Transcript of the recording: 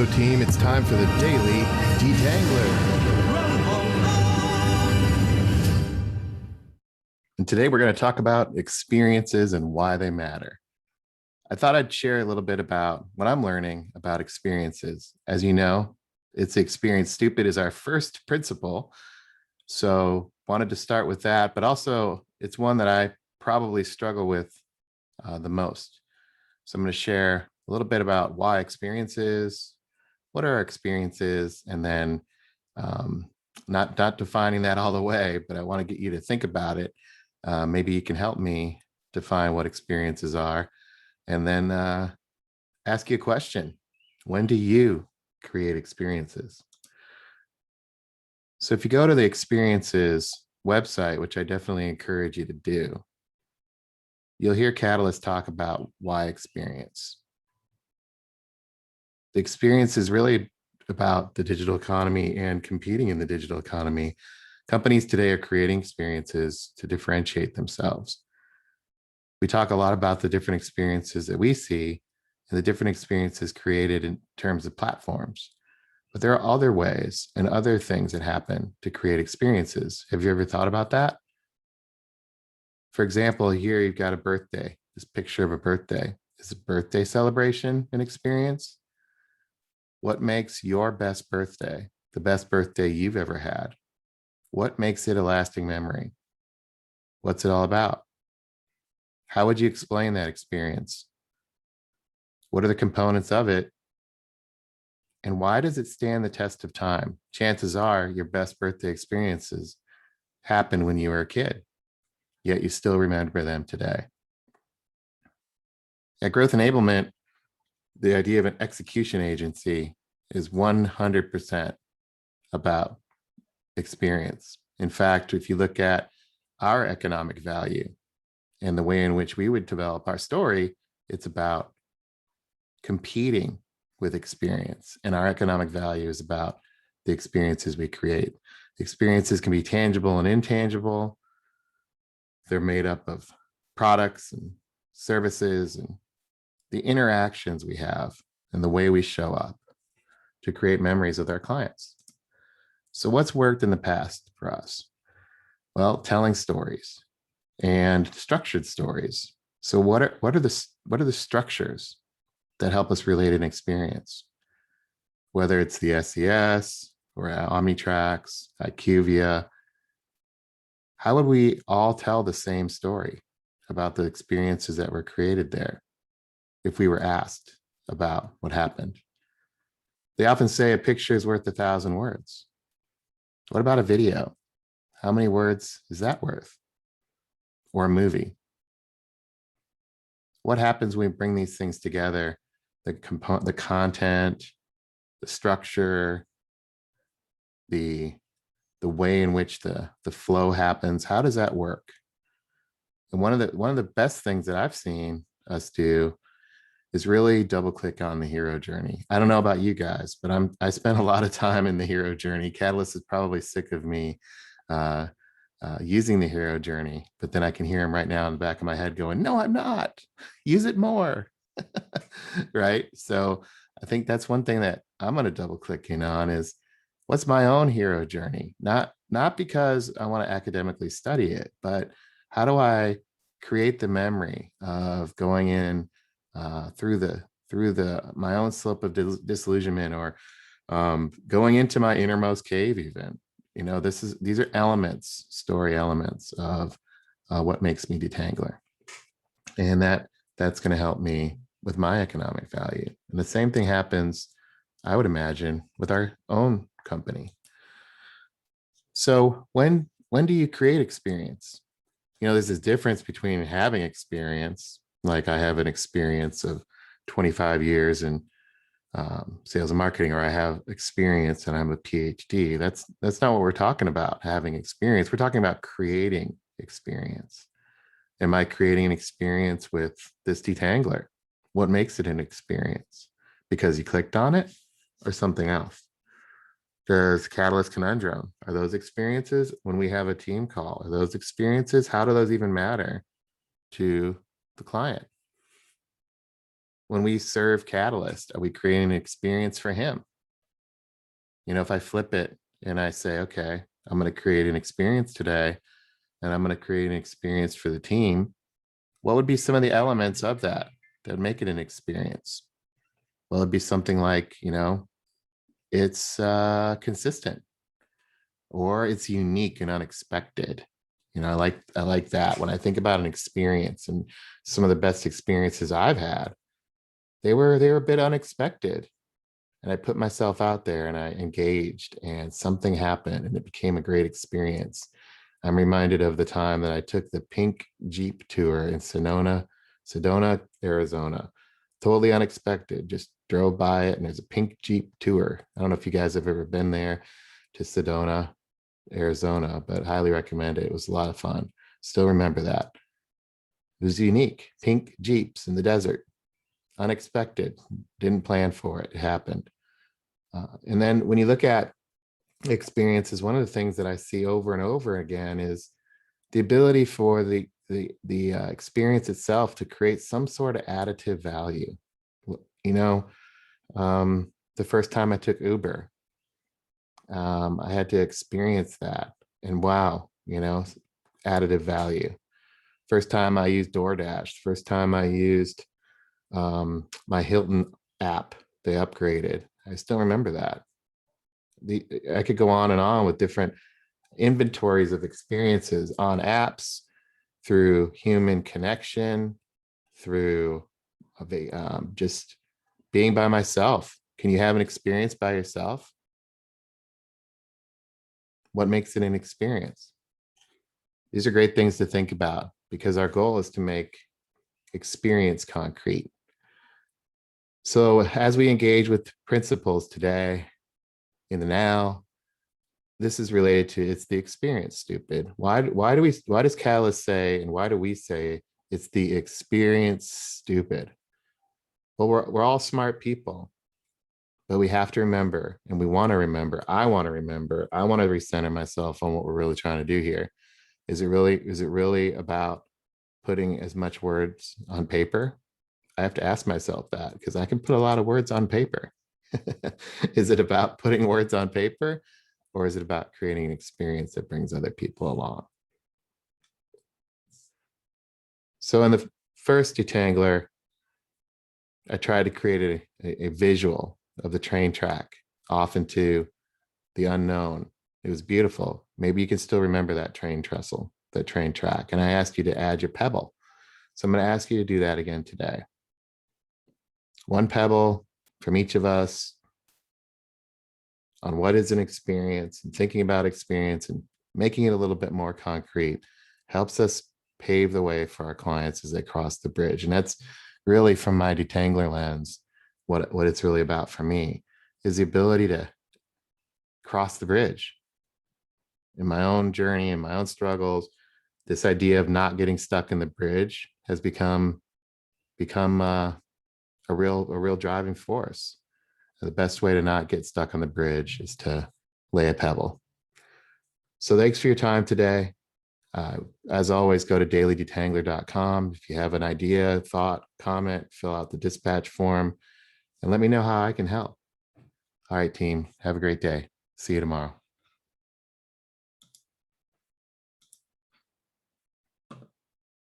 Hello, team. It's time for the Daily Detangler. And today we're going to talk about experiences and why they matter. I thought I'd share a little bit about what I'm learning about experiences. As you know, it's experience stupid is our first principle. So wanted to start with that, but also it's one that I probably struggle with the most. So I'm going to share a little bit about why experiences, what are our experiences, and then not defining that all the way, but I want to get you to think about it. Maybe you can help me define what experiences are, and then ask you a question. When do you create experiences? So if you go to the experiences website, which I definitely encourage you to do, you'll hear Catalyst talk about why experience. The experience is really about the digital economy and competing in the digital economy. Companies today are creating experiences to differentiate themselves. We talk a lot about the different experiences that we see and the different experiences created in terms of platforms. But there are other ways and other things that happen to create experiences. Have you ever thought about that? For example, here you've got a birthday, this picture of a birthday. Is a birthday celebration an experience? What makes your best birthday the best birthday you've ever had? What makes it a lasting memory? What's it all about? How would you explain that experience? What are the components of it? And why does it stand the test of time? Chances are your best birthday experiences happened when you were a kid, yet you still remember them today. At Growth Enablement, the idea of an execution agency is 100% about experience. In fact, if you look at our economic value and the way in which we would develop our story, it's about competing with experience. And our economic value is about the experiences we create. Experiences can be tangible and intangible. They're made up of products and services and the interactions we have and the way we show up to create memories with our clients. So what's worked in the past for us? Well, telling stories and structured stories. So what are the structures that help us relate an experience? Whether it's the SES or Omnitrax, IQVIA, how would we all tell the same story about the experiences that were created there if we were asked about what happened? They often say a picture is worth 1,000 words. What about a video? How many words is that worth? Or a movie? What happens when we bring these things together? The content, the structure, the way in which the flow happens. How does that work? And one of the best things that I've seen us do is really double click on the hero journey. I don't know about you guys, but I spent a lot of time in the hero journey. Catalyst is probably sick of me using the hero journey, but then I can hear him right now in the back of my head going, no, I'm not. Use it more. Right? So I think that's one thing that I'm going to double click in on is what's my own hero journey? Not because I want to academically study it, but how do I create the memory of going in through my own slope of disillusionment or going into my innermost cave even. You know, these are elements, story elements of what makes me detangler. And that's going to help me with my economic value. And the same thing happens, I would imagine, with our own company. So when do you create experience? You know, there's this difference between having experience, like I have an experience of 25 years in sales and marketing, or I have experience and I'm a PhD. That's not what we're talking about, having experience. We're talking about creating experience. Am I creating an experience with this detangler? What makes it an experience? Because you clicked on it or something else? Does Catalyst Conundrum, are those experiences? When we have a team call, are those experiences? How do those even matter to the client? when we serve Catalyst, are we creating an experience for him? If I flip it and I say, okay, I'm going to create an experience today, and I'm going to create an experience for the team, what would be some of the elements of that that would make it an experience? Well, it'd be something like, it's consistent, or it's unique and unexpected. I like that. When I think about an experience, and some of the best experiences I've had, they were a bit unexpected. And I put myself out there and I engaged, and something happened and it became a great experience. I'm reminded of the time that I took the pink Jeep tour in Sedona, Arizona. Totally unexpected. Just drove by it and there's a pink Jeep tour. I don't know if you guys have ever been there to Sedona, Arizona, but highly recommend it. It was a lot of fun. Still remember that. It was unique. Pink Jeeps in the desert. Unexpected. Didn't plan for it. It happened. And then when you look at experiences, one of the things that I see over and over again is the ability for the experience itself to create some sort of additive value. The first time I took Uber, I had to experience that, and wow, additive value. First time I used DoorDash, first time I used my Hilton app, they upgraded. I still remember that. I could go on and on with different inventories of experiences on apps, through human connection, through just being by myself. Can you have an experience by yourself? What makes it an experience? These are great things to think about, because our goal is to make experience concrete. So as we engage with principles today, in the now, this is related to, it's the experience, stupid. Why does Catalyst say, and why do we say it's the experience, stupid? Well, we're all smart people, but we have to remember, and we want to remember, I want to recenter myself on what we're really trying to do here. Is it really about putting as much words on paper? I have to ask myself that, because I can put a lot of words on paper. Is it about putting words on paper, or is it about creating an experience that brings other people along? So in the first detangler, I tried to create a visual of the train track off into the unknown. It was beautiful. Maybe you can still remember that train trestle, that train track. And I asked you to add your pebble. So I'm going to ask you to do that again today. One pebble from each of us on what is an experience, and thinking about experience and making it a little bit more concrete helps us pave the way for our clients as they cross the bridge. And that's really, from my detangler lens, what it's really about for me, is the ability to cross the bridge. In my own journey, in my own struggles, this idea of not getting stuck in the bridge has become a real driving force. The best way to not get stuck on the bridge is to lay a pebble. So thanks for your time today. As always, go to dailydetangler.com. If you have an idea, thought, comment, fill out the dispatch form and let me know how I can help. All right, team, have a great day. See you tomorrow.